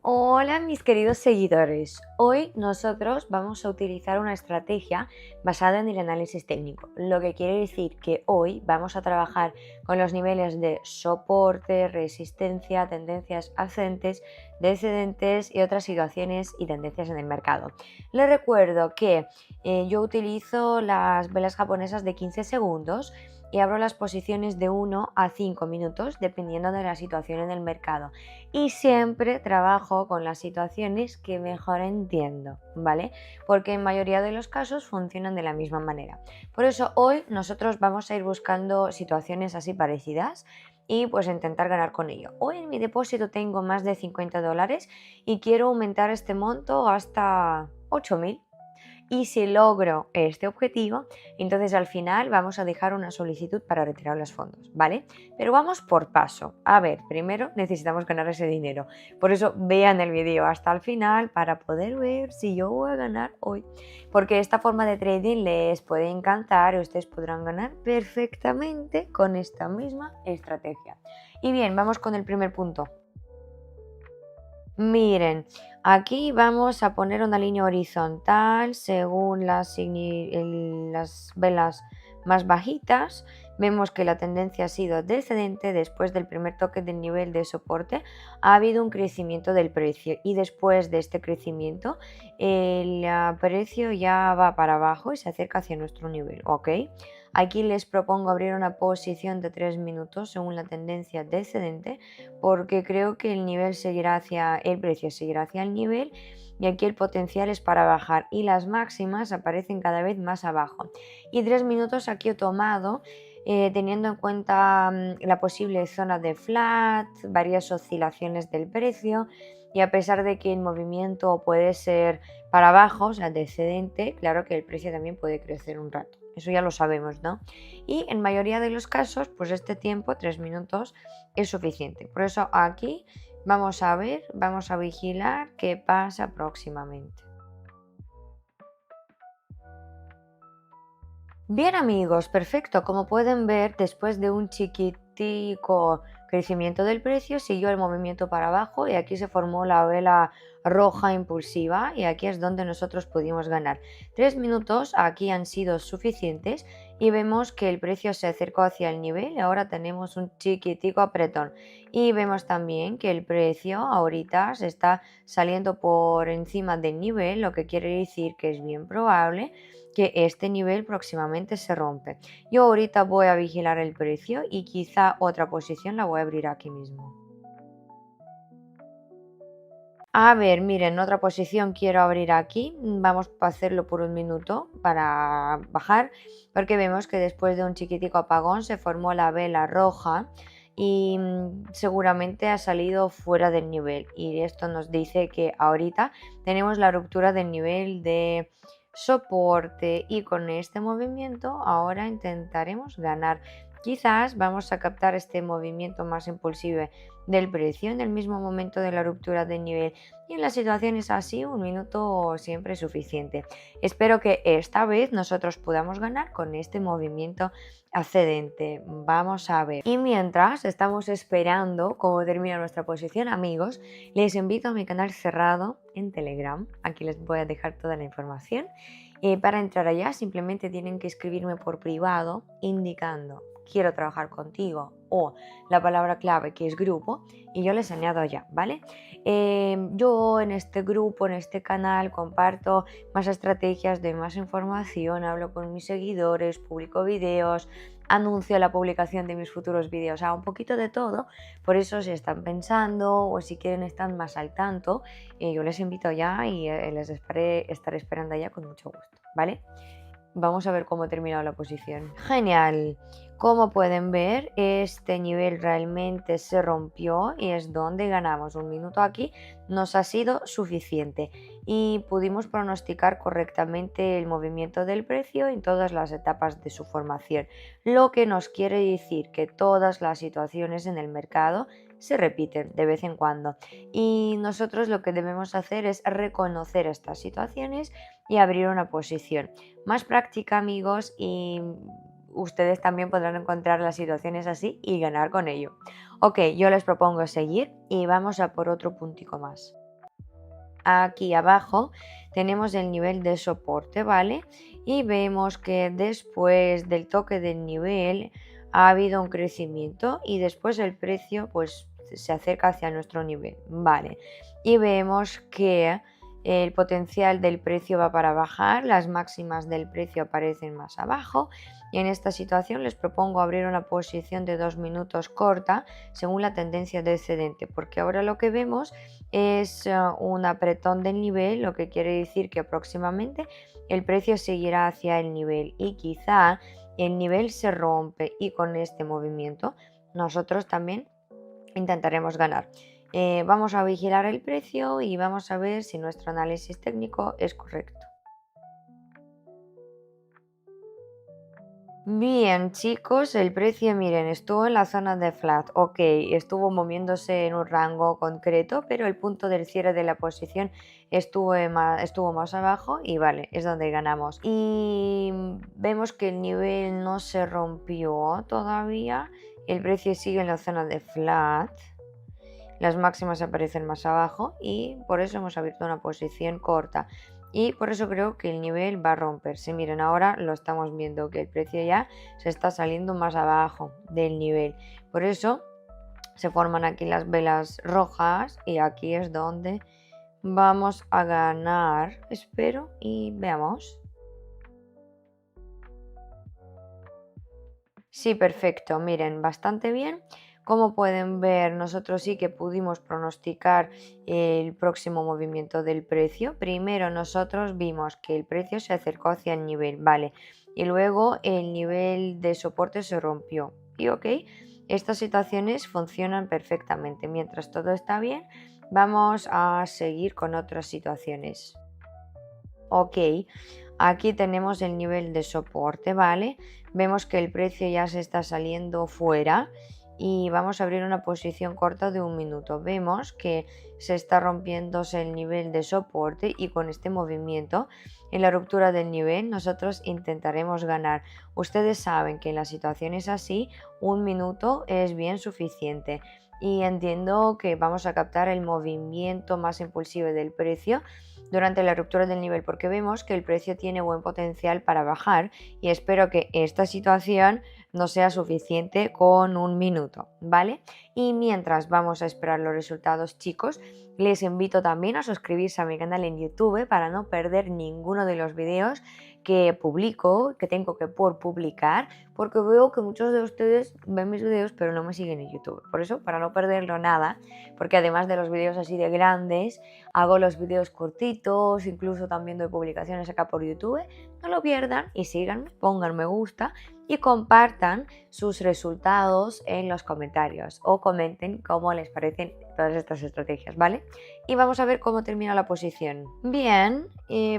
Hola mis queridos seguidores, hoy nosotros vamos a utilizar una estrategia basada en el análisis técnico, lo que quiere decir que hoy vamos a trabajar con los niveles de soporte, resistencia, tendencias ascendentes, descendentes y otras situaciones y tendencias en el mercado. Les recuerdo que yo utilizo las velas japonesas de 15 segundos y abro las posiciones de 1 a 5 minutos dependiendo de la situación en el mercado y siempre trabajo con las situaciones que mejor entiendo, ¿vale? Porque en mayoría de los casos funcionan de la misma manera. Por eso hoy nosotros vamos a ir buscando situaciones así parecidas y pues intentar ganar con ello. Hoy en mi depósito tengo más de $50 y quiero aumentar este monto hasta 8.000. Y si logro este objetivo, entonces al final vamos a dejar una solicitud para retirar los fondos, ¿vale? Pero vamos por paso. A ver, primero necesitamos ganar ese dinero. Por eso vean el vídeo hasta el final para poder ver si yo voy a ganar hoy. Porque esta forma de trading les puede encantar y ustedes podrán ganar perfectamente con esta misma estrategia. Y bien, vamos con el primer punto. Miren, aquí vamos a poner una línea horizontal según las velas más bajitas. Vemos que la tendencia ha sido descendente después del primer toque del nivel de soporte. Ha habido un crecimiento del precio y después de este crecimiento el precio ya va para abajo y se acerca hacia nuestro nivel, ¿ok? Aquí les propongo abrir una posición de 3 minutos según la tendencia descendente porque creo que el precio seguirá hacia el nivel y aquí el potencial es para bajar y las máximas aparecen cada vez más abajo. Y 3 minutos aquí he tomado teniendo en cuenta la posible zona de flat, varias oscilaciones del precio y a pesar de que el movimiento puede ser para abajo, o sea, descendente, claro que el precio también puede crecer un rato. Eso ya lo sabemos, ¿no? Y en mayoría de los casos, pues este tiempo, 3 minutos, es suficiente. Por eso aquí vamos a ver, vamos a vigilar qué pasa próximamente. Bien amigos, perfecto. Como pueden ver, después de un chiquitico crecimiento del precio, siguió el movimiento para abajo y aquí se formó la vela roja impulsiva y aquí es donde nosotros pudimos ganar. 3 minutos aquí han sido suficientes y vemos que el precio se acercó hacia el nivel y ahora tenemos un chiquitico apretón. Y vemos también que el precio ahorita se está saliendo por encima del nivel, lo que quiere decir que es bien probable que este nivel próximamente se rompe. Yo ahorita voy a vigilar el precio y quizá otra posición la voy a abrir aquí mismo. A ver, miren, otra posición quiero abrir aquí. Vamos a hacerlo por un minuto para bajar, porque vemos que después de un chiquitico apagón se formó la vela roja y seguramente ha salido fuera del nivel. Y esto nos dice que ahorita tenemos la ruptura del nivel de soporte y con este movimiento ahora intentaremos ganar. Quizás vamos a captar este movimiento más impulsivo del precio en el mismo momento de la ruptura del nivel y en las situaciones así un minuto siempre es suficiente. Espero que esta vez nosotros podamos ganar con este movimiento ascendente. Vamos a ver. Y mientras estamos esperando cómo termina nuestra posición, amigos, les invito a mi canal cerrado en Telegram. Aquí les voy a dejar toda la información. Para entrar allá simplemente tienen que escribirme por privado indicando quiero trabajar contigo o la palabra clave que es grupo y yo les añado allá, ¿vale? Yo en este grupo, en este canal comparto más estrategias, doy más información, hablo con mis seguidores, publico vídeos, anuncio la publicación de mis futuros vídeos, o sea, un poquito de todo. Por eso si están pensando o si quieren estar más al tanto, yo les invito ya y les estaré esperando allá con mucho gusto, ¿vale? Vamos a ver cómo ha terminado la posición. Genial. Como pueden ver, este nivel realmente se rompió y es donde ganamos. Un minuto aquí nos ha sido suficiente y pudimos pronosticar correctamente el movimiento del precio en todas las etapas de su formación, lo que nos quiere decir que todas las situaciones en el mercado se repiten de vez en cuando y nosotros lo que debemos hacer es reconocer estas situaciones y abrir una posición más práctica, amigos, y ustedes también podrán encontrar las situaciones así y ganar con ello. Ok, yo les propongo seguir y vamos a por otro puntico más. Aquí abajo tenemos el nivel de soporte, ¿vale? Y vemos que después del toque del nivel ha habido un crecimiento y después el precio pues se acerca hacia nuestro nivel, ¿vale? Y vemos que el potencial del precio va para bajar, las máximas del precio aparecen más abajo y en esta situación les propongo abrir una posición de 2 minutos corta según la tendencia descendente, porque ahora lo que vemos es un apretón del nivel, lo que quiere decir que próximamente el precio seguirá hacia el nivel y quizá el nivel se rompe y con este movimiento nosotros también intentaremos ganar. Vamos a vigilar el precio y vamos a ver si nuestro análisis técnico es correcto. Bien, chicos, el precio, miren, estuvo en la zona de flat, ok, estuvo moviéndose en un rango concreto, pero el punto del cierre de la posición estuvo más abajo y vale, es donde ganamos. Y vemos que el nivel no se rompió todavía, el precio sigue en la zona de flat. Las máximas aparecen más abajo y por eso hemos abierto una posición corta. Y por eso creo que el nivel va a romperse. Miren, ahora lo estamos viendo que el precio ya se está saliendo más abajo del nivel. Por eso se forman aquí las velas rojas y aquí es donde vamos a ganar. Espero y veamos. Sí, perfecto. Miren, bastante bien. Como pueden ver, nosotros sí que pudimos pronosticar el próximo movimiento del precio. Primero nosotros vimos que el precio se acercó hacia el nivel, ¿vale? Y luego el nivel de soporte se rompió. Y ok, estas situaciones funcionan perfectamente. Mientras todo está bien, vamos a seguir con otras situaciones. Ok, aquí tenemos el nivel de soporte, ¿vale? Vemos que el precio ya se está saliendo fuera y vamos a abrir una posición corta de 1 minuto. Vemos que se está rompiéndose el nivel de soporte y con este movimiento en la ruptura del nivel nosotros intentaremos ganar. Ustedes saben que en las situaciones así 1 minuto es bien suficiente y entiendo que vamos a captar el movimiento más impulsivo del precio durante la ruptura del nivel porque vemos que el precio tiene buen potencial para bajar y espero que esta situación no sea suficiente con 1 minuto, ¿vale? Y mientras vamos a esperar los resultados, chicos, les invito también a suscribirse a mi canal en YouTube para no perder ninguno de los videos que publico, que tengo que por publicar, porque veo que muchos de ustedes ven mis videos pero no me siguen en YouTube. Por eso, para no perderlo nada, porque además de los videos así de grandes, hago los videos cortitos, incluso también doy publicaciones acá por YouTube. No lo pierdan y síganme, pongan me gusta y compartan sus resultados en los comentarios o comenten cómo les parecen todas estas estrategias, ¿vale? Y vamos a ver cómo termina la posición. Bien,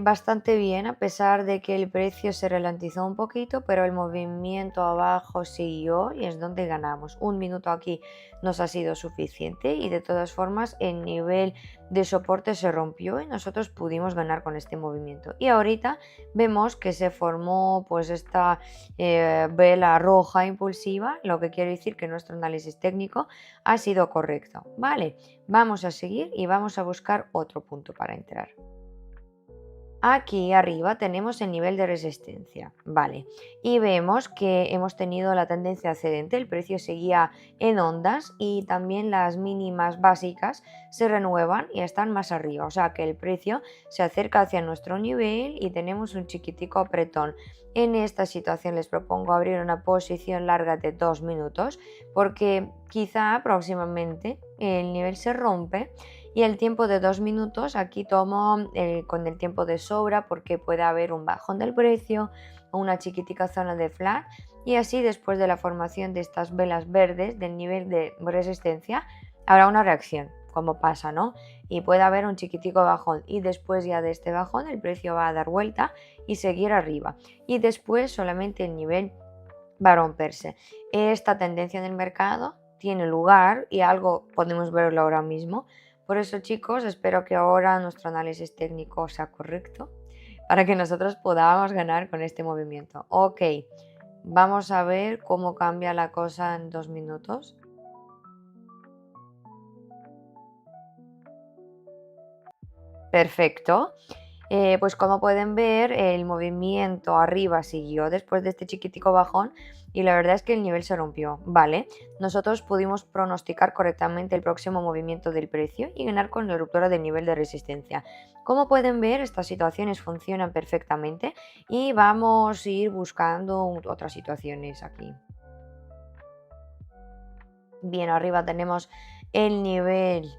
bastante bien, a pesar de que el precio se ralentizó un poquito, pero el movimiento abajo siguió y es donde ganamos. 1 minuto aquí nos ha sido suficiente y de todas formas el nivel de soporte se rompió y nosotros pudimos ganar con este movimiento. Y ahorita vemos que se formó pues esta vela roja impulsiva, lo que quiere decir que nuestro análisis técnico ha sido correcto. Vale, vamos a seguir y vamos a buscar otro punto para entrar. Aquí arriba tenemos el nivel de resistencia, vale, y vemos que hemos tenido la tendencia ascendente, el precio seguía en ondas y también las mínimas básicas se renuevan y están más arriba, o sea que el precio se acerca hacia nuestro nivel y tenemos un chiquitico apretón. En esta situación les propongo abrir una posición larga de 2 minutos porque quizá próximamente el nivel se rompe y el tiempo de 2 minutos aquí tomo con el tiempo de sobra porque puede haber un bajón del precio o una chiquitica zona de flat y así después de la formación de estas velas verdes del nivel de resistencia habrá una reacción como pasa, ¿no? Y puede haber un chiquitico bajón y después ya de este bajón el precio va a dar vuelta y seguir arriba y después solamente el nivel va a romperse. Esta tendencia del mercado tiene lugar y algo podemos verlo ahora mismo. Por eso, chicos, espero que ahora nuestro análisis técnico sea correcto para que nosotros podamos ganar con este movimiento. Ok, vamos a ver cómo cambia la cosa en 2 minutos. Perfecto. Pues como pueden ver, el movimiento arriba siguió después de este chiquitico bajón y la verdad es que el nivel se rompió. Vale, nosotros pudimos pronosticar correctamente el próximo movimiento del precio y ganar con la ruptura del nivel de resistencia. Como pueden ver, estas situaciones funcionan perfectamente y vamos a ir buscando otras situaciones aquí. Bien, arriba tenemos el nivel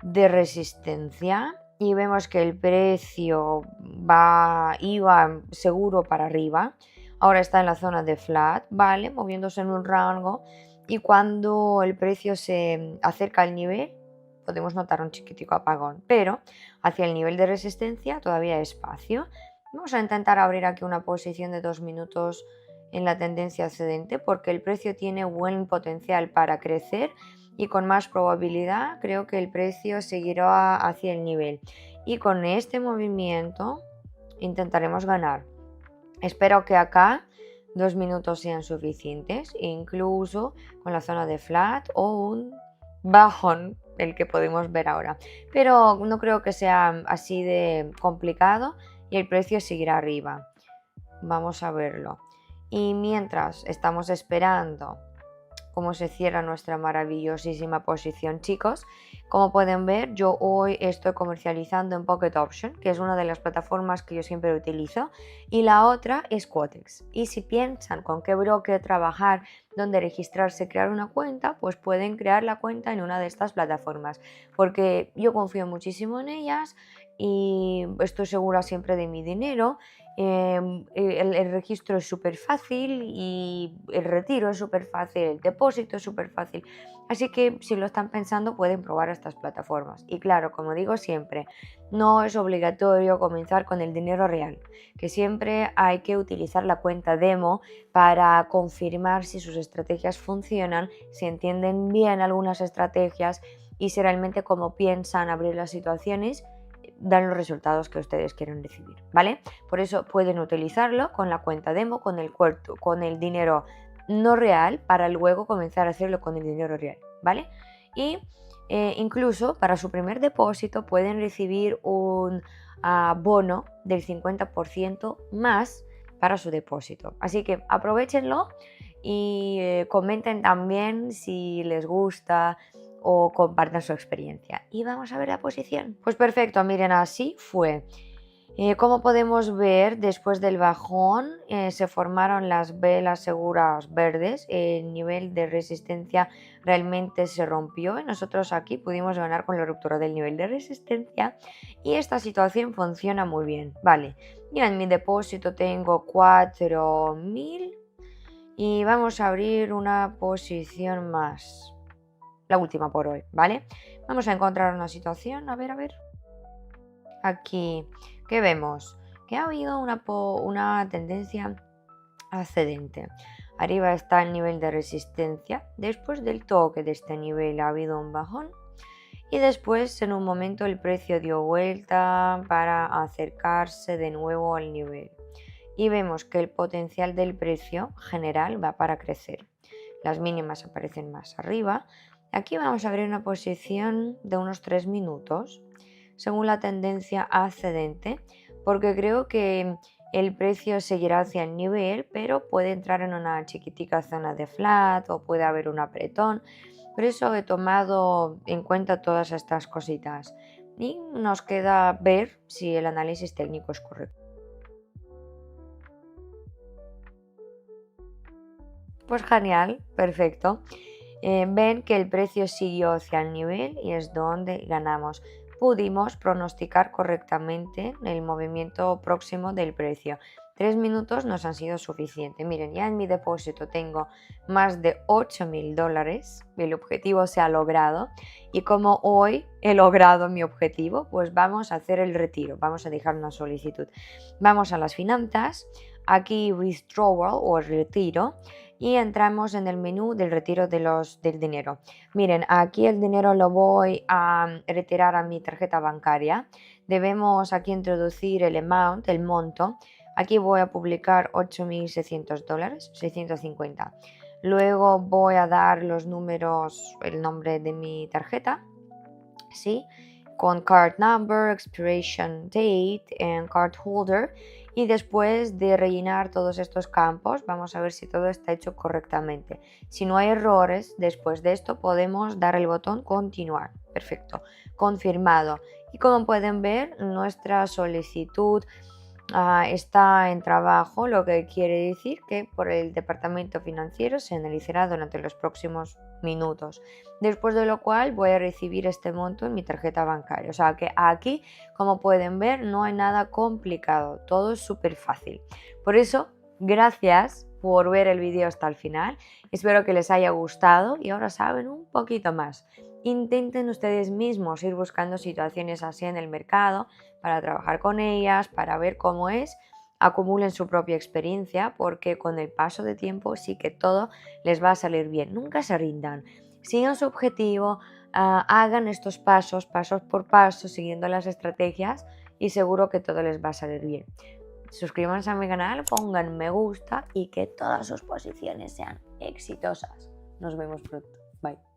de resistencia y vemos que el precio iba seguro para arriba. Ahora está en la zona de flat, ¿vale? Moviéndose en un rango y cuando el precio se acerca al nivel podemos notar un chiquitico apagón, pero hacia el nivel de resistencia todavía hay espacio. Vamos a intentar abrir aquí una posición de 2 minutos en la tendencia ascendente porque el precio tiene buen potencial para crecer y con más probabilidad creo que el precio seguirá hacia el nivel y con este movimiento intentaremos ganar. Espero que acá 2 minutos sean suficientes, incluso con la zona de flat o un bajón, el que podemos ver ahora, pero no creo que sea así de complicado y el precio seguirá arriba. Vamos a verlo. Y mientras estamos esperando cómo se cierra nuestra maravillosísima posición, chicos, como pueden ver, yo hoy estoy comercializando en Pocket Option, que es una de las plataformas que yo siempre utilizo, y la otra es Quotex. Y si piensan con qué broker trabajar, dónde registrarse, crear una cuenta, pues pueden crear la cuenta en una de estas plataformas, porque yo confío muchísimo en ellas y estoy segura siempre de mi dinero. El registro es súper fácil y el retiro es súper fácil, el depósito es súper fácil. Así que si lo están pensando pueden probar estas plataformas. Y claro, como digo siempre, no es obligatorio comenzar con el dinero real, que siempre hay que utilizar la cuenta demo para confirmar si sus estrategias funcionan, si entienden bien algunas estrategias y si realmente como piensan abrir las situaciones dan los resultados que ustedes quieren recibir, ¿vale? Por eso pueden utilizarlo con la cuenta demo, con el dinero no real, para luego comenzar a hacerlo con el dinero real, ¿vale? Y incluso para su primer depósito pueden recibir un bono del 50% más para su depósito. Así que aprovechenlo y comenten también si les gusta o compartan su experiencia. Y vamos a ver la posición. Pues perfecto, miren, así fue. Como podemos ver, después del bajón se formaron las velas seguras verdes, el nivel de resistencia realmente se rompió y nosotros aquí pudimos ganar con la ruptura del nivel de resistencia y esta situación funciona muy bien. Vale, ya en mi depósito tengo 4.000 y vamos a abrir una posición más, la última por hoy, ¿vale? Vamos a encontrar una situación, a ver. Aquí, ¿qué vemos? Que ha habido una tendencia ascendente. Arriba está el nivel de resistencia. Después del toque de este nivel ha habido un bajón. Y después, en un momento, el precio dio vuelta para acercarse de nuevo al nivel. Y vemos que el potencial del precio general va para crecer. Las mínimas aparecen más arriba. Aquí vamos a abrir una posición de unos 3 minutos según la tendencia ascendente, porque creo que el precio seguirá hacia el nivel, pero puede entrar en una chiquitica zona de flat o puede haber un apretón. Por eso he tomado en cuenta todas estas cositas y nos queda ver si el análisis técnico es correcto. Pues genial, perfecto. Ven que el precio siguió hacia el nivel y es donde ganamos. Pudimos pronosticar correctamente el movimiento próximo del precio. 3 minutos nos han sido suficientes. Miren, ya en mi depósito tengo más de $8.000. El objetivo se ha logrado. Y como hoy he logrado mi objetivo, pues vamos a hacer el retiro. Vamos a dejar una solicitud. Vamos a las finanzas. Aquí withdrawal o retiro y entramos en el menú del retiro del dinero. Miren, aquí el dinero lo voy a retirar a mi tarjeta bancaria. Debemos aquí introducir el amount, el monto. Aquí voy a publicar $8.600, 650. Luego voy a dar los números, el nombre de mi tarjeta, ¿sí? con card number, expiration date and card holder, y después de rellenar todos estos campos vamos a ver si todo está hecho correctamente. Si no hay errores, después de esto podemos dar el botón continuar. Perfecto, confirmado. Y como pueden ver, nuestra solicitud está en trabajo, lo que quiere decir que por el departamento financiero se analizará durante los próximos minutos, después de lo cual voy a recibir este monto en mi tarjeta bancaria. O sea que aquí, como pueden ver, no hay nada complicado, todo es súper fácil. Por eso, gracias por ver el vídeo hasta el final, espero que les haya gustado y ahora saben un poquito más. Intenten ustedes mismos ir buscando situaciones así en el mercado para trabajar con ellas, para ver cómo es, acumulen su propia experiencia, porque con el paso de tiempo sí que todo les va a salir bien. Nunca se rindan, sigan su objetivo, hagan estos pasos, pasos por paso, siguiendo las estrategias y seguro que todo les va a salir bien. Suscríbanse a mi canal, pongan me gusta y que todas sus posiciones sean exitosas. Nos vemos pronto. Bye.